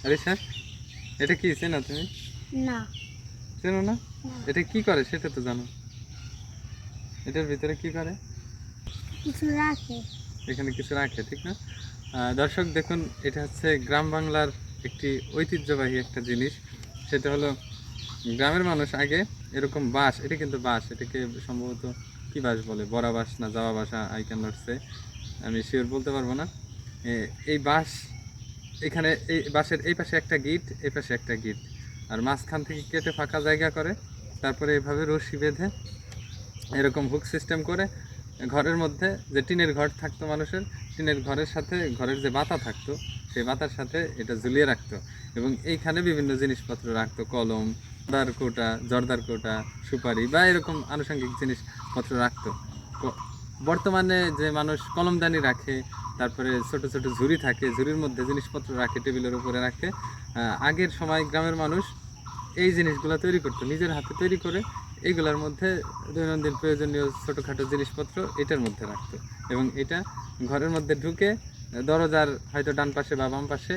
আরে স্যার, এটা কি চেনো তুমি? না। চেনো না? না। এটা কি করে সেটা তো জানো। এটার ভিতরে কি করে? কিছু রাখে। এখানে কিছু রাখে, ঠিক না? দর্শক দেখুন, এটা হচ্ছে গ্রাম বাংলার একটি ঐতিহ্যবাহী একটা জিনিস। সেটা হলো গ্রামের মানুষ আগে এরকম বাঁশ, এটা কিন্তু বাঁশ, এটাকে সম্ভবত কি বাঁশ বলে, বড়া বাঁশ না জাওয়া বাঁশ, আই ক্যান নট সে, আমি শিওর বলতে পারবো না। এই বাঁশ, এখানে এই বাঁশের এই পাশে একটা গিট, এই পাশে একটা গিট, আর মাঝখান থেকে কেটে ফাঁকা জায়গা করে, তারপরে এইভাবে রশি বেঁধে এরকম হুক সিস্টেম করে ঘরের মধ্যে, যে টিনের ঘর থাকতো মানুষের, টিনের ঘরের সাথে ঘরের যে বাতা থাকতো, সেই বাতার সাথে এটা ঝুলিয়ে রাখতো। এবং এইখানে বিভিন্ন জিনিসপত্র রাখতো, কলম, জর্দার কোটা, সুপারি বা এরকম আনুষঙ্গিক জিনিসপত্র রাখতো। বর্তমানে যে মানুষ কলমদানি রাখে, তারপরে ছোট ছোট ঝুড়ি থাকে, ঝুড়ির মধ্যে জিনিসপত্র রাখে, টেবিলের উপরে রাখে, আগের সময় গ্রামের মানুষ এই জিনিসগুলো তৈরি করতো, নিজের হাতে তৈরি করে এইগুলোর মধ্যে দৈনন্দিন প্রয়োজনীয় ছোটোখাটো জিনিসপত্র এটার মধ্যে রাখতো। এবং এটা ঘরের মধ্যে ঢুকে দরজার হয়তো ডান পাশে বা বাম পাশে,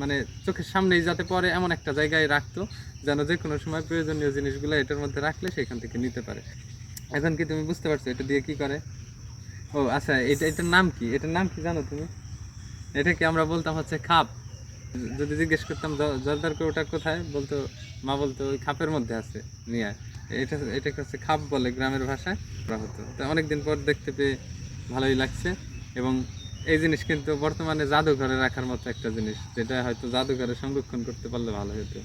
মানে চোখের সামনেই যাতে পড়ে এমন একটা জায়গায় রাখতো, যেন যে কোনো সময় প্রয়োজনীয় জিনিসগুলো এটার মধ্যে রাখলে সেখান থেকে নিতে পারে। এখন কি তুমি বুঝতে পারছো এটা দিয়ে কি করে? ও আচ্ছা, এটার নাম কি? এটার নাম কি জানো তুমি? এটাকে আমরা বলতাম হচ্ছে খাপ। যদি জিজ্ঞেস করতাম জর্দার ওটা কোথায়, বলতো, মা বলতো ওই খাপের মধ্যে আছে, নিয়ে আয়। এটাকে হচ্ছে খাপ বলে গ্রামের ভাষায়, করা হতো। তো অনেকদিন পর দেখতে পেয়ে ভালোই লাগছে। এবং এই জিনিস কিন্তু বর্তমানে জাদুঘরে রাখার মতো একটা জিনিস, যেটা হয়তো জাদুঘরে সংরক্ষণ করতে পারলে ভালো হতো।